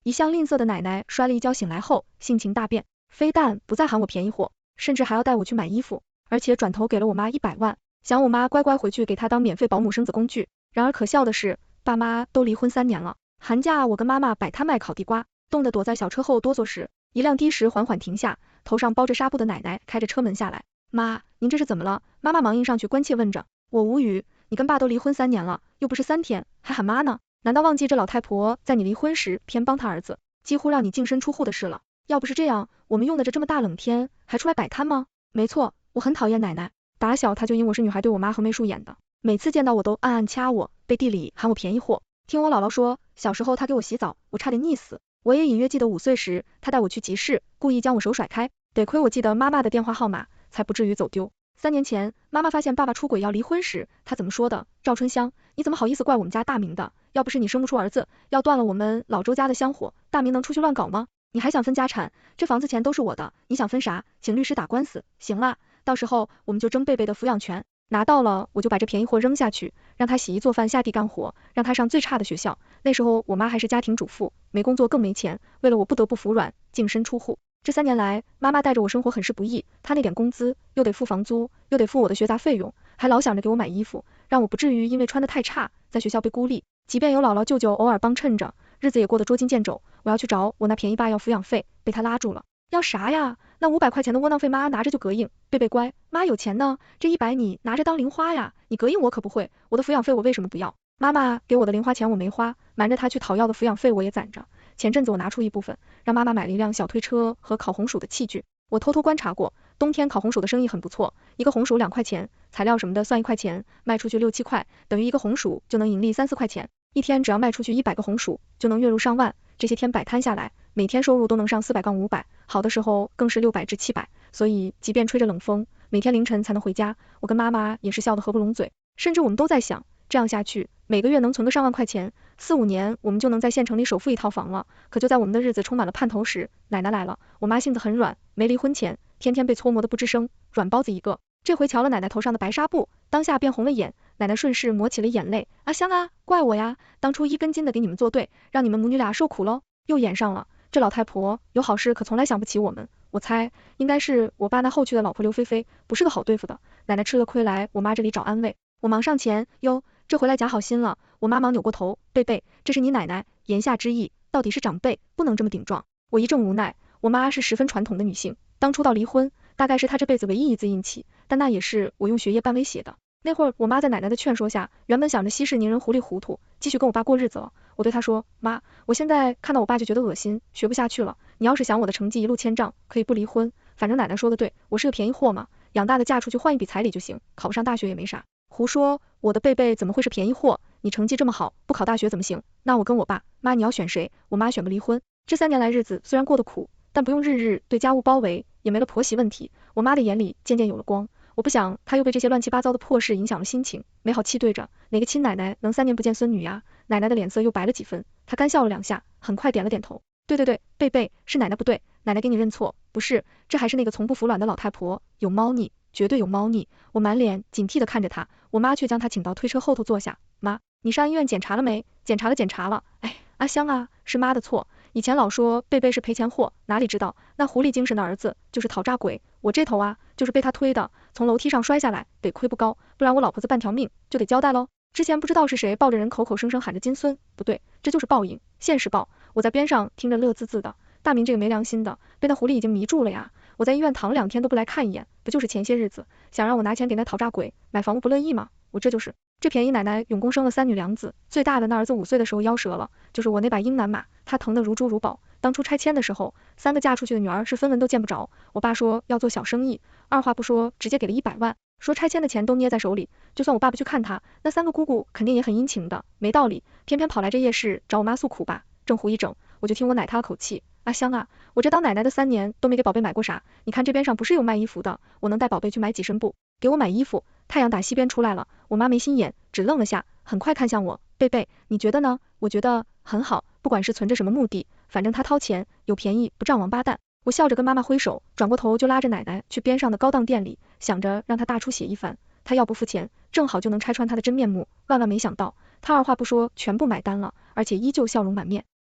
一向吝啬的奶奶摔了一跤醒来后，性情大变，非但不再喊我便宜货，甚至还要带我去买衣服，而且转头给了我妈100万，想我妈乖乖回去给她当免费保姆生子工具。然而可笑的是，爸妈都离婚3年了，寒假我跟妈妈摆摊卖烤地瓜，冻得躲在小车后哆嗦时，一辆的士缓缓停下，头上包着纱布的奶奶开着车门下来。妈，您这是怎么了？妈妈忙迎上去关切问着。我无语，你跟爸都离婚3年了，又不是3天，还喊妈呢？难道忘记这老太婆在你离婚时偏帮她儿子，几乎让你净身出户的事了？要不是这样，我们用得着这么大冷天还出来摆摊吗？没错，我很讨厌奶奶，打小她就因我是女孩对我妈横眉竖眼的，每次见到我都暗暗掐我，背地里喊我便宜货。听我姥姥说，小时候她给我洗澡，我差点溺死。我也隐约记得5岁时，她带我去集市，故意将我手甩开，得亏我记得妈妈的电话号码，才不至于走丢。3年前，妈妈发现爸爸出轨要离婚时，她怎么说的？赵春香，你怎么好意思怪我们家大明的？要不是你生不出儿子，要断了我们老周家的香火，大明能出去乱搞吗？你还想分家产？这房子钱都是我的，你想分啥？请律师打官司。行啦，到时候我们就争贝贝的抚养权，拿到了我就把这便宜货扔下去，让他洗衣做饭下地干活，让他上最差的学校。那时候我妈还是家庭主妇，没工作更没钱，为了我不得不服软，净身出户。这3年来，妈妈带着我生活很是不易，她那点工资又得付房租，又得付我的学杂费用，还老想着给我买衣服，让我不至于因为穿得太差，在学校被孤立。即便有姥姥舅舅偶尔帮衬着，日子也过得捉襟见肘。我要去找我那便宜爸要抚养费，被他拉住了。要啥呀？那500块钱的窝囊费妈拿着就膈应。贝贝乖，妈有钱呢，这100你拿着当零花呀，你膈应我可不会，我的抚养费我为什么不要？妈妈给我的零花钱我没花，瞒着她去讨要的抚养费我也攒着。前阵子我拿出一部分，让妈妈买了一辆小推车和烤红薯的器具。我偷偷观察过，冬天烤红薯的生意很不错，一个红薯2块钱，材料什么的算1块钱，卖出去6、7块，等于一个红薯就能盈利3、4块钱。一天只要卖出去100个红薯，就能月入上万。这些天摆摊下来，每天收入都能上400-500，好的时候更是600至700。所以即便吹着冷风，每天凌晨才能回家，我跟妈妈也是笑得合不拢嘴。甚至我们都在想，这样下去，每个月能存个上万块钱，4、5年我们就能在县城里首付一套房了。可就在我们的日子充满了盼头时，奶奶来了。我妈性子很软，没离婚前天天被搓磨得不吱声，软包子一个。这回瞧了奶奶头上的白纱布，当下变红了眼。奶奶顺势抹起了眼泪，阿香啊，怪我呀，当初一根筋的给你们作对，让你们母女俩受苦喽。又演上了，这老太婆有好事可从来想不起我们。我猜应该是我爸那后去的老婆刘菲菲，不是个好对付的。奶奶吃了亏来我妈这里找安慰，我忙上前，哟，这回来假好心了。我妈忙扭过头，贝贝，这是你奶奶，言下之意，到底是长辈，不能这么顶撞。我一阵无奈，我妈是十分传统的女性，当初到离婚，大概是她这辈子唯一一次硬气，但那也是我用学业半威胁的。那会儿我妈在奶奶的劝说下，原本想着息事宁人糊里糊涂，继续跟我爸过日子了。我对她说，妈，我现在看到我爸就觉得恶心，学不下去了。你要是想我的成绩一路千丈，可以不离婚，反正奶奶说的对，我是个便宜货嘛，养大的嫁出去换一笔彩礼就行，考不上大学也没啥。胡说，我的贝贝怎么会是便宜货？你成绩这么好，不考大学怎么行？那我跟我爸妈你要选谁？我妈选个离婚。这3年来日子虽然过得苦，但不用日日对家务包围，也没了婆媳问题，我妈的眼里渐渐有了光。我不想她又被这些乱七八糟的破事影响了心情，没好气对着，哪个亲奶奶能3年不见孙女呀？奶奶的脸色又白了几分，她干笑了2下，很快点了点头。对对对，贝贝，是奶奶不对，奶奶给你认错，不是，这还是那个从不服软的老太婆，有猫腻，绝对有猫腻。我满脸警惕地看着她，我妈却将她请到推车后头坐下。妈，你上医院检查了没？检查了。哎，阿香啊，是妈的错。以前老说贝贝是赔钱货，哪里知道那狐狸精神的儿子就是讨债鬼，我这头啊就是被他推的，从楼梯上摔下来，得亏不高，不然我老婆子半条命就得交代喽。之前不知道是谁抱着人口口声声喊着金孙，不对，这就是报应，现世报。我在边上听着乐滋滋的，大明这个没良心的，被那狐狸已经迷住了呀。我在医院躺了2天都不来看一眼，不就是前些日子想让我拿钱给那讨债鬼买房屋不乐意吗？我这就是这便宜奶奶永公生了3女2子，最大的那儿子5岁的时候夭折了，就是我那把英男马，他疼得如珠如宝。当初拆迁的时候，3个嫁出去的女儿是分文都见不着，我爸说要做小生意，二话不说直接给了100万，说拆迁的钱都捏在手里，就算我爸不去看他，那3个姑姑肯定也很殷勤的，没道理，偏偏跑来这夜市找我妈诉苦吧。正胡一整，我就听我奶叹了口气，阿香啊，我这当奶奶的3年都没给宝贝买过啥，你看这边上不是有卖衣服的，我能带宝贝去买几身布，给我买衣服。太阳打西边出来了，我妈没心眼，只愣了下，很快看向我，贝贝，你觉得呢？我觉得很好，不管是存着什么目的，反正他掏钱，有便宜不占王八蛋。我笑着跟妈妈挥手，转过头就拉着奶奶去边上的高档店里，想着让她大出血一番，她要不付钱，正好就能拆穿她的真面目。万万没想到，她二话不说全部买单了，而且依旧笑容满面。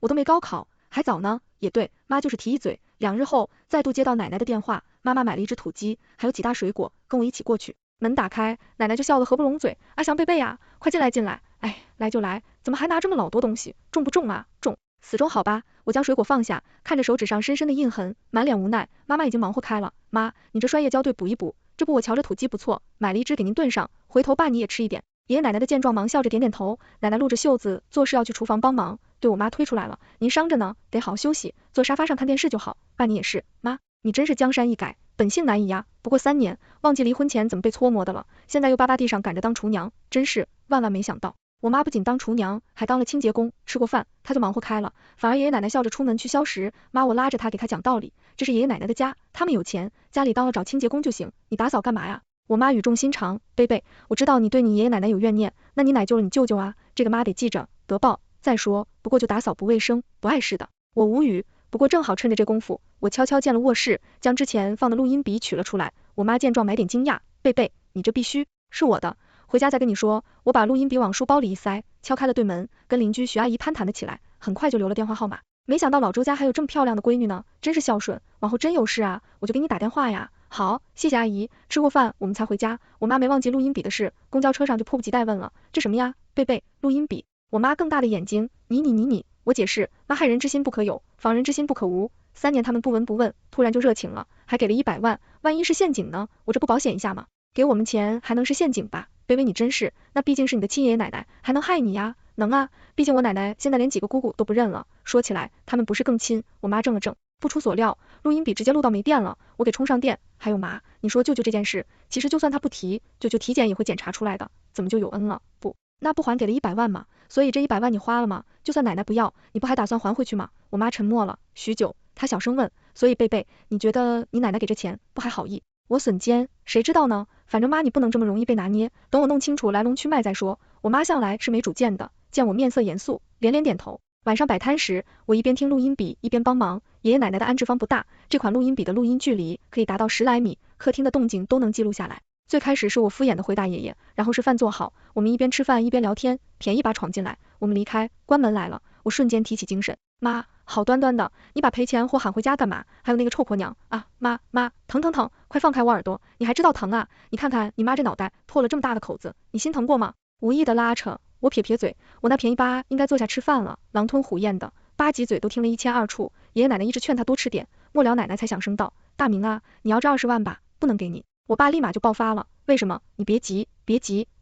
我都没高考，还早呢。也对，妈就是提一嘴。2日后，再度接到奶奶的电话，妈妈买了一只土鸡，还有几大水果，跟我一起过去。门打开，奶奶就笑得合不拢嘴，阿翔贝贝呀，快进来进来。哎，来就来，怎么还拿这么老多东西？重不重啊？重。死重好吧。我将水果放下，看着手指上深深的印痕，满脸无奈。妈妈已经忙活开了，妈，你这衰叶胶对补一补，这不我瞧着土鸡不错，买了一只给您炖上，回头爸你也吃一点。爷爷奶奶的见状忙笑着点点头，奶奶撸着袖子做事要去厨房帮忙，对我妈推出来了，您伤着呢，得好好休息，坐沙发上看电视就好。爸你也是，妈，你真是江山易改，本性难移呀。不过3年，忘记离婚前怎么被搓磨的了，现在又巴巴地上赶着当厨娘，真是万万没想到。我妈不仅当厨娘，还当了清洁工，吃过饭她就忙活开了，反而爷爷奶奶笑着出门去消食。妈，我拉着她给她讲道理，这是爷爷奶奶的家，他们有钱，家里当了找清洁工就行，你打扫干嘛呀？我妈语重心长，贝贝，我知道你对你爷爷奶奶有怨念，那你奶救了你舅舅啊，这个妈得记着，得报。再说，不过就打扫不卫生，不碍事的。我无语，不过正好趁着这功夫，我悄悄进了卧室，将之前放的录音笔取了出来。我妈见状买点惊讶，贝贝，你这必须是我的，回家再跟你说。我把录音笔往书包里一塞，敲开了对门，跟邻居徐阿姨攀谈了起来，很快就留了电话号码。没想到老周家还有这么漂亮的闺女呢，真是孝顺，往后真有事啊，我就给你打电话呀。好，谢谢阿姨，吃过饭我们才回家。我妈没忘记录音笔的事，公交车上就迫不及待问了，这什么呀？贝贝，录音笔。我妈更大的眼睛，你，我解释，妈害人之心不可有，防人之心不可无。3年他们不闻不问，突然就热情了，还给了100万，万一是陷阱呢？我这不保险一下吗？给我们钱还能是陷阱吧？贝贝你真是，那毕竟是你的亲爷爷奶奶，还能害你呀？能啊，毕竟我奶奶现在连几个姑姑都不认了，说起来他们不是更亲。我妈怔了怔，不出所料，录音笔直接录到没电了，我给充上电。还有妈，你说舅舅这件事，其实就算他不提，舅舅体检也会检查出来的，怎么就有恩了？不，那不还给了100万吗？所以这100万你花了吗？就算奶奶不要，你不还打算还回去吗？我妈沉默了许久，她小声问，所以贝贝，你觉得你奶奶给这钱不还好意？我笋尖，谁知道呢？反正妈你不能这么容易被拿捏，等我弄清楚来龙去脉再说。我妈向来是没主见的，见我面色严肃，连连点头。晚上摆摊时，我一边听录音笔一边帮忙。爷爷奶奶的安置方不大，这款录音笔的录音距离可以达到10来米，客厅的动静都能记录下来。最开始是我敷衍的回答爷爷，然后是饭做好，我们一边吃饭一边聊天，便一把闯进来。我们离开，关门来了，我瞬间提起精神。妈，好端端的，你把赔钱货喊回家干嘛？还有那个臭婆娘啊！妈，疼，快放开我耳朵！你还知道疼啊？你看看你妈这脑袋破了这么大的口子，你心疼过吗？无意的拉扯，我撇嘴，我那便宜8应该坐下吃饭了，狼吞虎咽的8几嘴都听了一清二楚。爷爷奶奶一直劝他多吃点，末了奶奶才响声道，大明啊，你要这20万吧，不能给你。我爸立马就爆发了，为什么？你别急，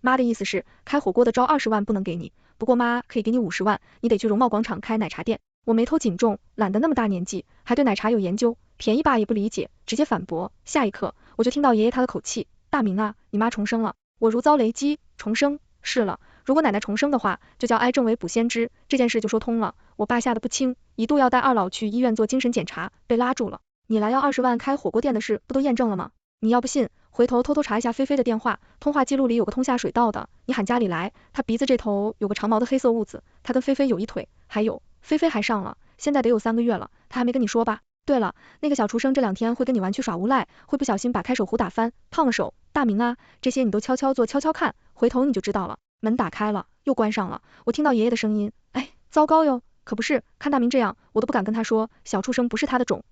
妈的意思是开火锅的招20万不能给你，不过妈可以给你50万，你得去容貌广场开奶茶店。我眉头紧皱，懒得那么大年纪还对奶茶有研究，便宜爸也不理解，直接反驳。下一刻我就听到爷爷他的口气，大明啊，你妈重生了。我如遭雷击，重生？是了，如果奶奶重生的话，就叫哀政为补先知，这件事就说通了。我爸吓得不轻，一度要带二老去医院做精神检查，被拉住了。你来要20万开火锅店的事不都验证了吗？你要不信，回头偷偷查一下菲菲的电话，通话记录里有个通下水道的，你喊家里来，他鼻子这头有个长毛的黑色痦子，他跟菲菲有一腿，还有菲菲还上了，现在得有3个月了，他还没跟你说吧？对了，那个小厨生这2天会跟你玩去耍无赖，会不小心把开手壶打翻，烫了手。大明啊，这些你都悄悄做，悄悄看，回头你就知道了。门打开了，又关上了，我听到爷爷的声音，哎，糟糕哟，可不是，看大明这样，我都不敢跟他说，小畜生不是他的种。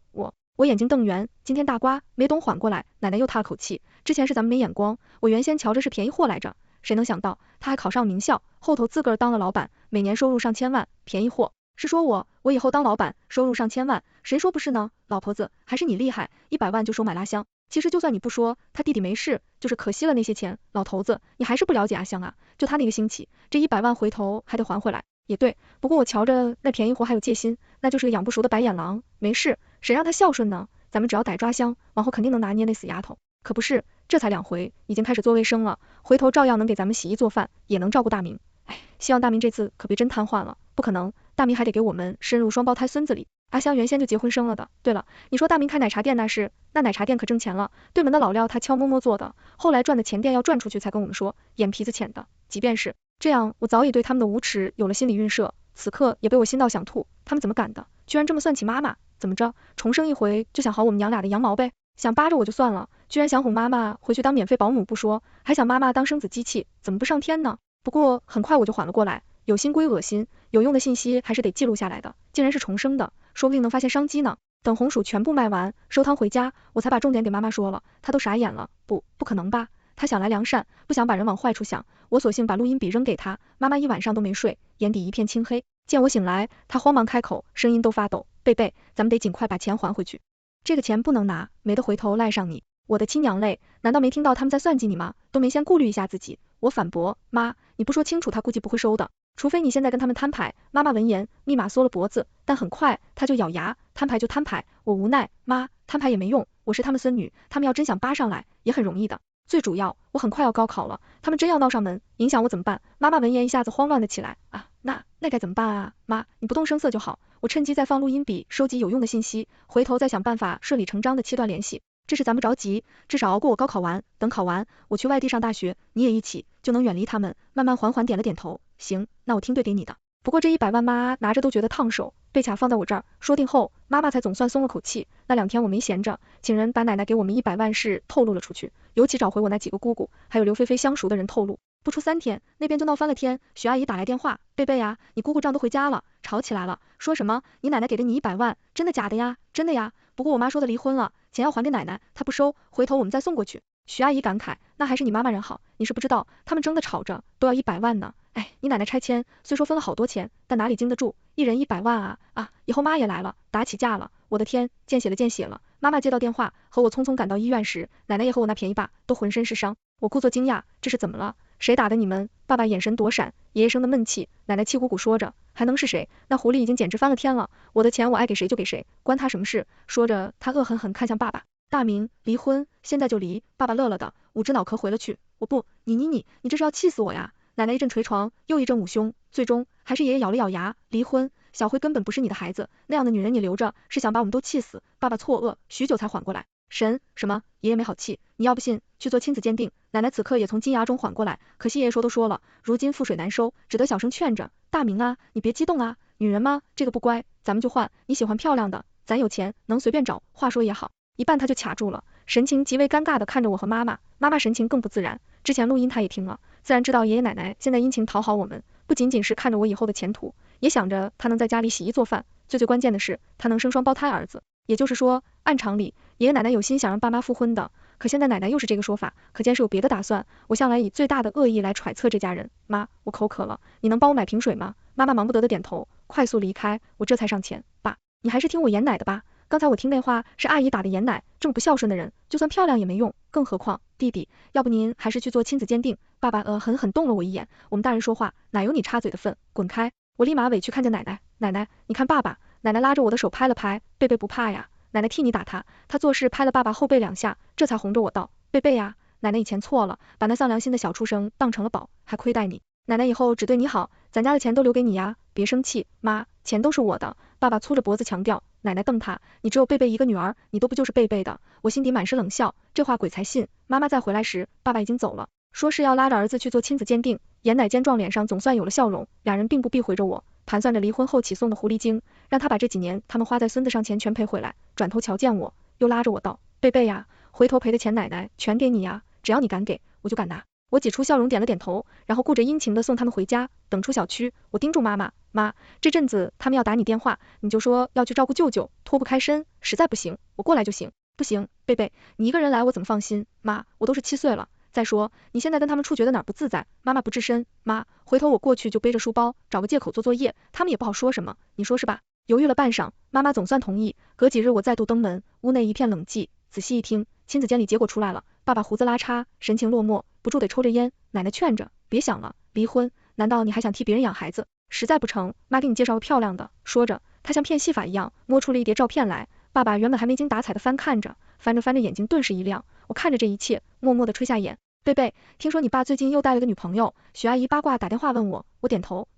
我眼睛瞪圆，今天大瓜，没等缓过来，奶奶又叹了口气，之前是咱们没眼光，我原先瞧着是便宜货来着，谁能想到他还考上名校，后头自个儿当了老板，每年收入上千万，便宜货。是说我以后当老板，收入上千万，谁说不是呢？老婆子，还是你厉害，100万就收买拉香。其实就算你不说，他弟弟没事，就是可惜了那些钱。老头子，你还是不了解阿香啊，就他那个心气，这100万回头还得还回来。也对，不过我瞧着那便宜货还有戒心，那就是个养不熟的白眼狼。没事，谁让他孝顺呢？咱们只要逮抓香，往后肯定能拿捏那死丫头。可不是，这才2回，已经开始做卫生了，回头照样能给咱们洗衣做饭，也能照顾大明。哎，希望大明这次可别真瘫痪了，不可能，大明还得给我们深入双胞胎孙子里。阿香原先就结婚生了的。对了，你说大明开奶茶店那事，那奶茶店可挣钱了，对门的老廖他悄摸摸做的，后来赚的钱店要赚出去才跟我们说，眼皮子浅的。即便是这样，我早已对他们的无耻有了心理预设，此刻也被我心到想吐，他们怎么敢的，居然这么算起妈妈，怎么着，重生一回就想薅我们娘俩的羊毛呗？想扒着我就算了，居然想哄妈妈回去当免费保姆不说，还想妈妈当生子机器，怎么不上天呢？不过很快我就缓了过来，有心归恶心，有用的信息还是得记录下来的，竟然是重生的，说不定能发现商机呢。等红薯全部卖完，收汤回家，我才把重点给妈妈说了，她都傻眼了，不可能吧？她想来良善，不想把人往坏处想，我索性把录音笔扔给她，妈妈一晚上都没睡，眼底一片青黑。见我醒来，她慌忙开口，声音都发抖，贝贝，咱们得尽快把钱还回去，这个钱不能拿，没得回头赖上你。我的亲娘嘞，难道没听到他们在算计你吗？都没先顾虑一下自己。我反驳，妈，你不说清楚，他估计不会收的，除非你现在跟他们摊牌。妈妈闻言，立马缩了脖子，但很快他就咬牙，摊牌就摊牌。我无奈，妈，摊牌也没用，我是他们孙女，他们要真想扒上来，也很容易的。最主要，我很快要高考了，他们真要闹上门，影响我怎么办？妈妈闻言一下子慌乱了起来，啊，那该怎么办啊？妈，你不动声色就好。我趁机再放录音笔，收集有用的信息，回头再想办法顺理成章的切断联系。这事咱不着急，至少熬过我高考完，等考完，我去外地上大学，你也一起，就能远离他们。慢慢缓缓点了点头，行，那我听对给你的。不过这100万妈拿着都觉得烫手，被卡放在我这儿，说定后，妈妈才总算松了口气。那2天我没闲着，请人把奶奶给我们100万事透露了出去，尤其找回我那几个姑姑，还有刘菲菲相熟的人透露。不出3天，那边就闹翻了天。徐阿姨打来电话，贝贝呀，你姑姑丈都回家了，吵起来了，说什么你奶奶给了你100万，真的假的呀？真的呀，不过我妈说的离婚了，钱要还给奶奶，她不收，回头我们再送过去。徐阿姨感慨，那还是你妈妈人好，你是不知道，他们争的吵着，都要100万呢。哎，你奶奶拆迁，虽说分了好多钱，但哪里经得住，一人100万啊！以后妈也来了，打起架了，我的天，见血了。妈妈接到电话，和我匆匆赶到医院时，奶奶也和我那便宜爸都浑身是伤。我故作惊讶，这是怎么了？谁打的你们？爸爸眼神躲闪，爷爷生的闷气，奶奶气鼓鼓说着，还能是谁？那狐狸已经简直翻了天了，我的钱我爱给谁就给谁，关他什么事？说着，他恶狠狠看向爸爸。大明，离婚，现在就离。爸爸乐了的，5只脑壳回了去。我不，你这是要气死我呀！奶奶一阵捶床，又一阵捂胸，最终还是爷爷咬了咬牙，离婚。小辉根本不是你的孩子，那样的女人你留着，是想把我们都气死。爸爸错愕，许久才缓过来。神什么？爷爷没好气，你要不信，去做亲子鉴定。奶奶此刻也从惊讶中缓过来，可惜爷爷说都说了，如今覆水难收，只得小声劝着，大明啊，你别激动啊，女人吗？这个不乖，咱们就换，你喜欢漂亮的，咱有钱，能随便找。话说也好，一半他就卡住了，神情极为尴尬的看着我和妈妈，妈妈神情更不自然。之前录音他也听了，自然知道爷爷奶奶现在殷勤讨好我们，不仅仅是看着我以后的前途，也想着他能在家里洗衣做饭，最关键的是他能生双胞胎儿子。也就是说，按常理，爷爷奶奶有心想让爸妈复婚的，可现在奶奶又是这个说法，可见是有别的打算。我向来以最大的恶意来揣测这家人。妈，我口渴了，你能帮我买瓶水吗？妈妈忙不得的点头，快速离开，我这才上前。爸，你还是听我盐奶的吧，刚才我听那话是阿姨打的盐奶，这么不孝顺的人，就算漂亮也没用，更何况弟弟，要不您还是去做亲子鉴定。爸爸狠狠瞪了我一眼，我们大人说话哪有你插嘴的份，滚开。我立马委屈看着奶奶，奶奶，你看爸爸。奶奶拉着我的手拍了拍，贝贝不怕呀，奶奶替你打他。他做事拍了爸爸后背2下，这才哄着我道，贝贝呀，奶奶以前错了，把那丧良心的小畜生当成了宝，还亏待你，奶奶以后只对你好，咱家的钱都留给你呀，别生气。妈，钱都是我的。爸爸粗着脖子强调。奶奶瞪他，你只有贝贝一个女儿，你都不就是贝贝的？我心底满是冷笑，这话鬼才信。妈妈再回来时，爸爸已经走了，说是要拉着儿子去做亲子鉴定。盐奶坚壮脸上总算有了笑容，2人并不避讳着我，盘算着离婚后起送的狐狸精，让他把这几年他们花在孙子上钱全赔回来。转头瞧见我，又拉着我道，贝贝呀，回头赔的钱奶奶全给你呀，只要你敢给，我就敢拿。我挤出笑容点了点头，然后顾着殷勤的送他们回家。等出小区，我叮嘱妈妈，妈，这阵子他们要打你电话，你就说要去照顾舅舅，脱不开身，实在不行我过来就行。不行，贝贝，你一个人来我怎么放心？妈，我都是7岁了，再说你现在跟他们处觉得哪儿不自在？妈妈不吱声。妈，回头我过去就背着书包，找个借口做作业，他们也不好说什么，你说是吧？犹豫了半晌，妈妈总算同意。隔几日我再度登门，屋内一片冷寂，仔细一听，亲子监理结果出来了。爸爸胡子拉碴，神情落寞，不住得抽着烟。奶奶劝着，别想了，离婚，难道你还想替别人养孩子？实在不成，妈给你介绍个漂亮的。说着，他像骗戏法一样摸出了一叠照片来。爸爸原本还没精打采的翻看着，翻着翻着眼睛顿时一亮。我看着这一切，默默地吹下眼。贝贝，听说你爸最近又带了个女朋友，许阿姨八卦打电话问我。我点头，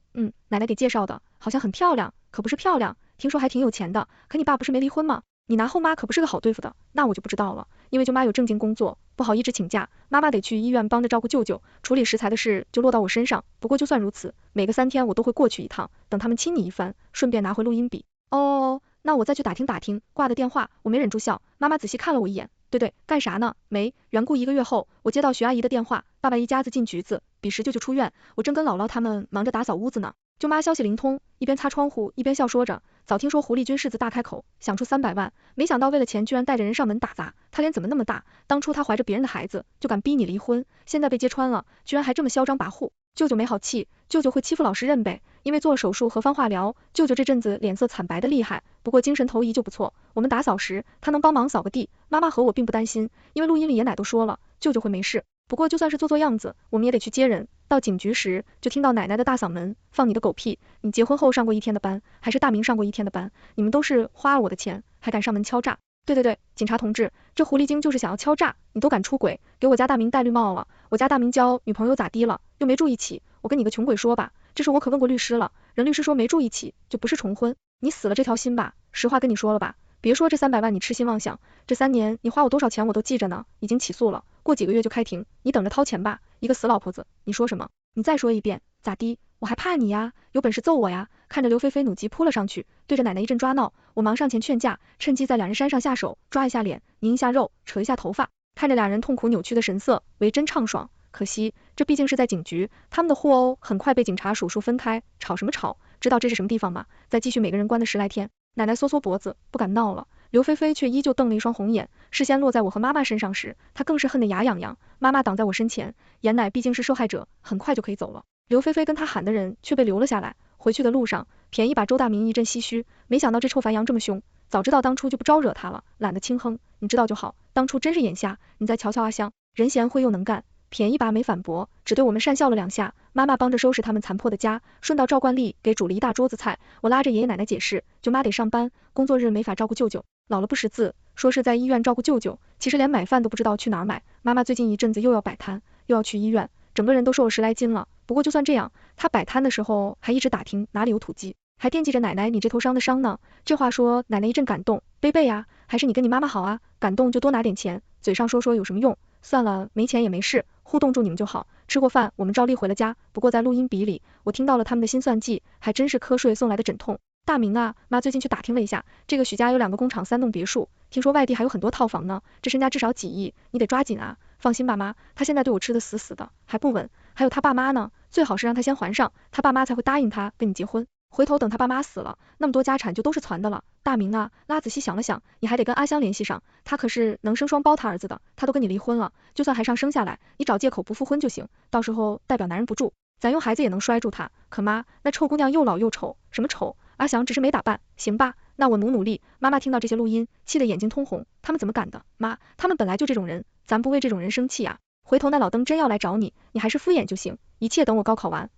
奶奶给介绍的，好像很漂亮，可不是漂亮，听说还挺有钱的。可你爸不是没离婚吗？你拿后妈可不是个好对付的。那我就不知道了，因为舅妈有正经工作，不好一直请假，妈妈得去医院帮着照顾舅舅，处理食材的事就落到我身上。不过就算如此，每个3天我都会过去一趟，等他们亲你一番，顺便拿回录音笔。哦，那我再去打听打听。挂的电话，我没忍住笑。妈妈仔细看了我一眼，对，干啥呢？没。缘故1个月后，我接到徐阿姨的电话，爸爸一家子进局子，彼时舅舅出院，我正跟姥姥他们忙着打扫屋子呢。舅妈消息灵通，一边擦窗户一边笑说着，早听说狐狸君柿子大开口，想出300万，没想到为了钱居然带着人上门打砸，他脸怎么那么大？当初他怀着别人的孩子，就敢逼你离婚，现在被揭穿了，居然还这么嚣张跋扈。舅舅没好气，舅舅会欺负老实人呗，因为做了手术和方化疗，舅舅这阵子脸色惨白的厉害，不过精神头一就不错，我们打扫时他能帮忙扫个地，妈妈和我并不担心，因为录音里爷奶都说了，舅舅会没事。不过就算是做样子，我们也得去接人。到警局时，就听到奶奶的大嗓门，放你的狗屁！你结婚后上过1天的班，还是大明上过1天的班？你们都是花了我的钱，还敢上门敲诈？对，警察同志，这狐狸精就是想要敲诈，你都敢出轨，给我家大明戴绿帽了。我家大明交女朋友咋地了？又没住一起，我跟你个穷鬼说吧，这事我可问过律师了，人律师说没住一起就不是重婚，你死了这条心吧，实话跟你说了吧。别说这300万你痴心妄想，这3年你花我多少钱我都记着呢，已经起诉了，过几个月就开庭，你等着掏钱吧，一个死老婆子，你说什么？你再说一遍，咋的？我还怕你呀？有本事揍我呀！看着刘菲菲怒极扑了上去，对着奶奶一阵抓闹，我忙上前劝架，趁机在两人身上下手，抓一下脸，拧一下肉，扯一下头发，看着俩人痛苦扭曲的神色，为真畅爽。可惜这毕竟是在警局，他们的互殴很快被警察数数分开，吵什么吵？知道这是什么地方吗？再继续每个人关的10来天。奶奶缩缩脖子，不敢闹了。刘菲菲却依旧瞪了一双红眼，视线落在我和妈妈身上时，她更是恨得牙痒痒。妈妈挡在我身前，严奶毕竟是受害者，很快就可以走了。刘菲菲跟她喊的人却被留了下来。回去的路上，便宜把周大明一阵唏嘘，没想到这臭樊阳这么凶，早知道当初就不招惹他了，懒得轻哼，你知道就好，当初真是眼瞎。你再瞧瞧阿香，人贤惠又能干。便宜拔没反驳，只对我们讪笑了2下。妈妈帮着收拾他们残破的家，顺道照惯例给煮了一大桌子菜。我拉着爷爷奶奶解释，舅妈得上班，工作日没法照顾舅舅，老了不识字，说是在医院照顾舅舅，其实连买饭都不知道去哪儿买。妈妈最近一阵子又要摆摊，又要去医院，整个人都瘦了10来斤了。不过就算这样，她摆摊的时候还一直打听哪里有土鸡，还惦记着奶奶你这头伤的伤呢。这话说，奶奶一阵感动，贝贝呀，还是你跟你妈妈好啊，感动就多拿点钱，嘴上说说有什么用？算了，没钱也没事，互动住你们就好。吃过饭，我们照例回了家。不过在录音笔里，我听到了他们的心算计，还真是瞌睡送来的枕痛。大明啊，妈最近去打听了一下，这个许家有2个工厂3栋别墅，听说外地还有很多套房呢，这身家至少几亿，你得抓紧啊。放心吧妈，他现在对我吃的死死的，还不稳。还有他爸妈呢，最好是让他先还上，他爸妈才会答应他跟你结婚。回头等他爸妈死了，那么多家产就都是传的了。大明啊，拉仔细想了想，你还得跟阿香联系上，她可是能生双胞胎儿子的，她都跟你离婚了，就算还上生下来，你找借口不复婚就行，到时候代表男人不住，咱用孩子也能拴住他。可妈，那臭姑娘又老又丑，什么丑？阿祥只是没打扮，行吧，那我努力。妈妈听到这些录音，气得眼睛通红，他们怎么敢的？妈，他们本来就这种人，咱不为这种人生气啊。回头那老登真要来找你，你还是敷衍就行，一切等我高考完。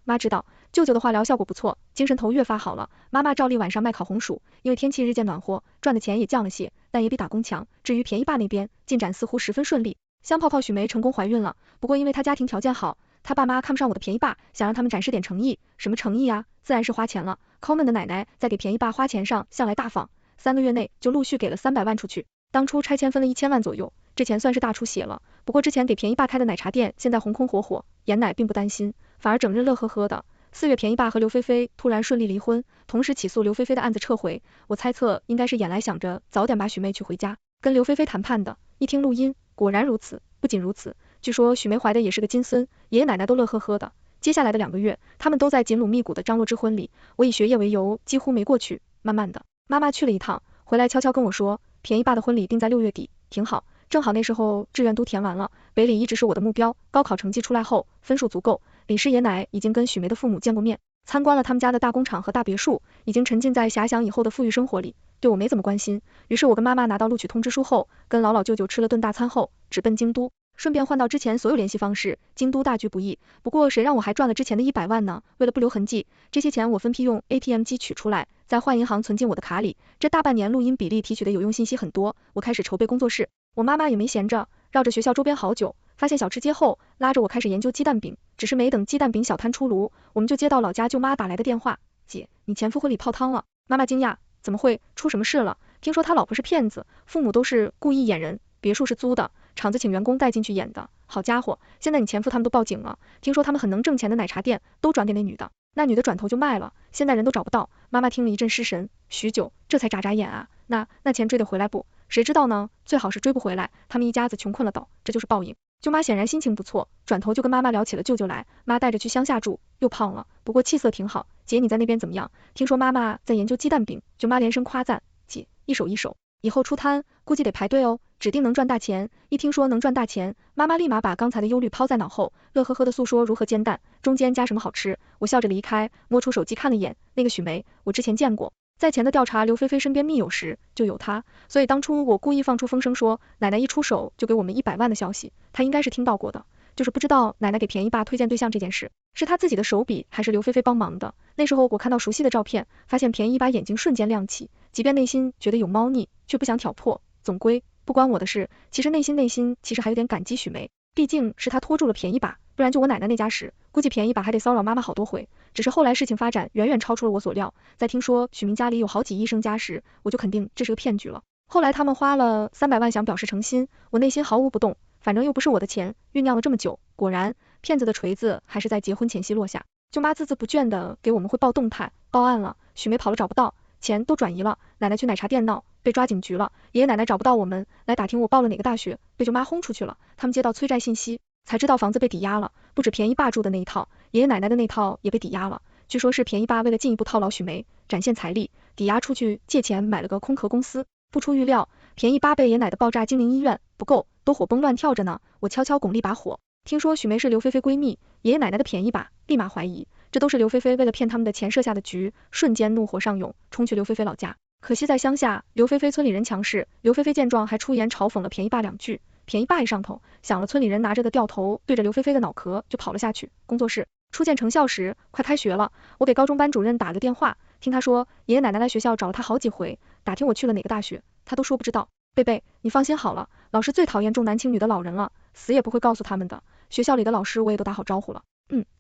妈知道，舅舅的化疗效果不错，精神头越发好了。妈妈照例晚上卖烤红薯，因为天气日渐暖和，赚的钱也降了些，但也比打工强。至于便宜爸那边，进展似乎十分顺利，香泡泡许梅成功怀孕了。不过因为她家庭条件好，她爸妈看不上我的便宜爸，想让他们展示点诚意。什么诚意啊？自然是花钱了。抠门的奶奶在给便宜爸花钱上向来大方，3个月内就陆续给了300万出去。当初拆迁分了1000万左右，这钱算是大出血了。不过之前给便宜爸开的奶茶店现在红红火火，严奶并不担心，反而整日乐呵呵的。4月便宜爸和刘菲菲突然顺利离婚，同时起诉刘菲菲的案子撤回，我猜测应该是演来想着早点把许妹娶回家，跟刘菲菲谈判的。一听录音，果然如此。不仅如此，据说许梅怀的也是个金孙，爷爷奶奶都乐呵呵的。接下来的2个月，他们都在紧锣密鼓的张罗之婚礼，我以学业为由几乎没过去。慢慢的，妈妈去了一趟，回来悄悄跟我说，便宜爸的婚礼定在6月底，挺好。正好那时候志愿都填完了，北理一直是我的目标，高考成绩出来后，分数足够，李师爷奶已经跟许梅的父母见过面，参观了他们家的大工厂和大别墅，已经沉浸在遐想以后的富裕生活里，对我没怎么关心。于是我跟妈妈拿到录取通知书后，跟老舅舅吃了顿大餐后，直奔京都，顺便换到之前所有联系方式。京都大局不易，不过谁让我还赚了之前的100万呢？为了不留痕迹，这些钱我分批用 ATM 机取出来，再换银行存进我的卡里。这大半年录音比例提取的有用信息很多，我开始筹备工作室。我妈妈也没闲着，绕着学校周边好久，发现小吃街后，拉着我开始研究鸡蛋饼。只是没等鸡蛋饼小摊出炉，我们就接到老家舅妈打来的电话，姐，你前夫婚礼泡汤了。妈妈惊讶，怎么会，出什么事了？听说他老婆是骗子，父母都是故意演人，别墅是租的，厂子请员工带进去演的。好家伙，现在你前夫他们都报警了，听说他们很能挣钱的奶茶店都转给那女的，那女的转头就卖了，现在人都找不到。妈妈听了一阵失神，许久，这才眨眨眼啊，那钱追得回来不？谁知道呢，最好是追不回来，他们一家子穷困了倒，这就是报应。舅妈显然心情不错，转头就跟妈妈聊起了舅舅来，妈带着去乡下住，又胖了，不过气色挺好，姐你在那边怎么样？听说妈妈在研究鸡蛋饼，舅妈连声夸赞，姐一手一手。以后出摊，估计得排队哦，指定能赚大钱。一听说能赚大钱，妈妈立马把刚才的忧虑抛在脑后，乐呵呵的诉说如何煎蛋，中间加什么好吃。我笑着离开，摸出手机看了眼，那个许梅，我之前见过，在前的调查刘菲菲身边密友时就有她，所以当初我故意放出风声说奶奶一出手就给我们100万的消息，她应该是听到过的，就是不知道奶奶给便宜爸推荐对象这件事是她自己的手笔还是刘菲菲帮忙的。那时候我看到熟悉的照片，发现便宜爸眼睛瞬间亮起，即便内心觉得有猫腻，却不想挑破，总归不关我的事。其实内心其实还有点感激许梅，毕竟是她拖住了便宜爸，不然就我奶奶那家时，估计便宜爸还得骚扰妈妈好多回。只是后来事情发展远远超出了我所料，在听说许明家里有好几亿身家时，我就肯定这是个骗局了。后来他们花了300万想表示诚心，我内心毫无不动，反正又不是我的钱，酝酿了这么久，果然骗子的锤子还是在结婚前夕落下。舅妈孜孜不倦的给我们汇报动态，报案了，许梅跑了找不到，钱都转移了，奶奶去奶茶店闹，被抓警局了，爷爷奶奶找不到我们，来打听我报了哪个大学，被舅妈轰出去了，他们接到催债信息，才知道房子被抵押了，不止便宜爸住的那一套，爷爷奶奶的那套也被抵押了，据说是便宜爸为了进一步套牢许梅，展现财力，抵押出去借钱买了个空壳公司。不出预料，便宜爸被爷奶的爆炸精灵医院，不够，都活蹦乱跳着呢，我悄悄拱了一把火。听说许梅是刘菲菲闺蜜，爷爷奶奶的便宜吧，立马怀疑这都是刘菲菲为了骗他们的钱设下的局，瞬间怒火上涌，冲去刘菲菲老家。可惜在乡下，刘菲菲村里人强势，刘菲菲见状还出言嘲讽了便宜爸2句，便宜爸一上头，想了村里人拿着的掉头对着刘菲菲的脑壳就跑了下去。工作室初见成效时，快开学了，我给高中班主任打了个电话，听他说爷爷奶奶来学校找了他好几回，打听我去了哪个大学，他都说不知道。贝贝，你放心好了，老师最讨厌重男轻女的老人了，死也不会告诉他们的。学校里的老师我也都打好招呼了。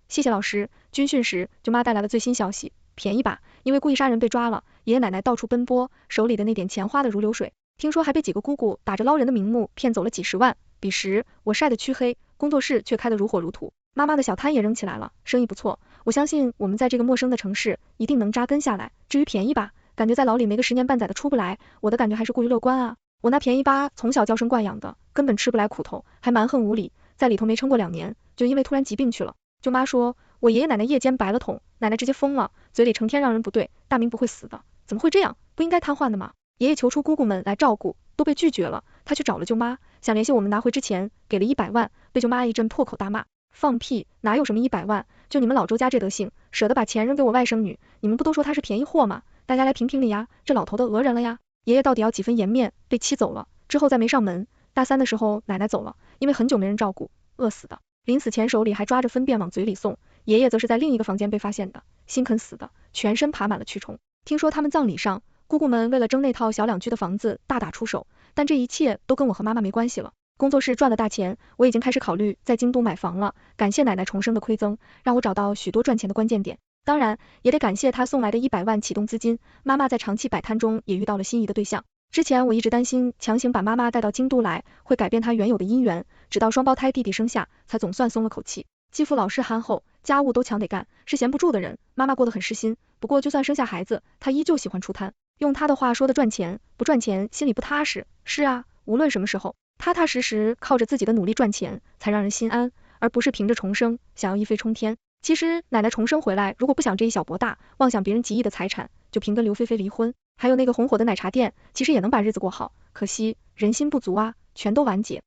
谢谢老师。军训时，舅妈带来了最新消息，便宜吧，因为故意杀人被抓了，爷爷奶奶到处奔波，手里的那点钱花得如流水，听说还被几个姑姑打着捞人的名目骗走了几十万。彼时我晒得黢黑，工作室却开得如火如荼，妈妈的小摊也扔起来了，生意不错。我相信我们在这个陌生的城市一定能扎根下来。至于便宜吧，感觉在牢里没个10年半载的出不来，我的感觉还是过于乐观啊。我那便宜吧从小娇生惯养的，根本吃不来苦头，还蛮横无理，在里头没撑过2年，就因为突然疾病去了。舅妈说我爷爷奶奶夜间白了桶，奶奶直接疯了，嘴里成天让人不对，大明不会死的，怎么会这样，不应该瘫痪的吗？爷爷求出姑姑们来照顾，都被拒绝了，他去找了舅妈，想联系我们拿回之前，给了100万，被舅妈一阵破口大骂，放屁，哪有什么100万，就你们老周家这德行，舍得把钱扔给我外甥女，你们不都说他是便宜货吗？大家来评评理呀，这老头的讹人了呀。爷爷到底要几分颜面，被气走了，之后再没上门。大3的时候奶奶走了，因为很久没人照顾，饿死的，临死前手里还抓着粪便往嘴里送，爷爷则是在另一个房间被发现的，心肯死的，全身爬满了蛆虫。听说他们葬礼上，姑姑们为了争那套小2居的房子大打出手，但这一切都跟我和妈妈没关系了。工作室赚了大钱，我已经开始考虑在京都买房了，感谢奶奶重生的馈赠，让我找到许多赚钱的关键点。当然也得感谢他送来的100万启动资金，妈妈在长期摆摊中也遇到了心仪的对象。之前我一直担心强行把妈妈带到京都来会改变她原有的姻缘，直到双胞胎弟弟生下，才总算松了口气。继父老实憨厚，家务都强得干，是闲不住的人，妈妈过得很失心，不过就算生下孩子，她依旧喜欢出摊，用她的话说的赚钱，不赚钱心里不踏实。是啊，无论什么时候，踏踏实实靠着自己的努力赚钱，才让人心安，而不是凭着重生想要一飞冲天。其实奶奶重生回来，如果不想这一小博大，妄想别人几亿的财产，就凭跟刘菲菲离婚，还有那个红火的奶茶店，其实也能把日子过好，可惜人心不足啊，全都完结。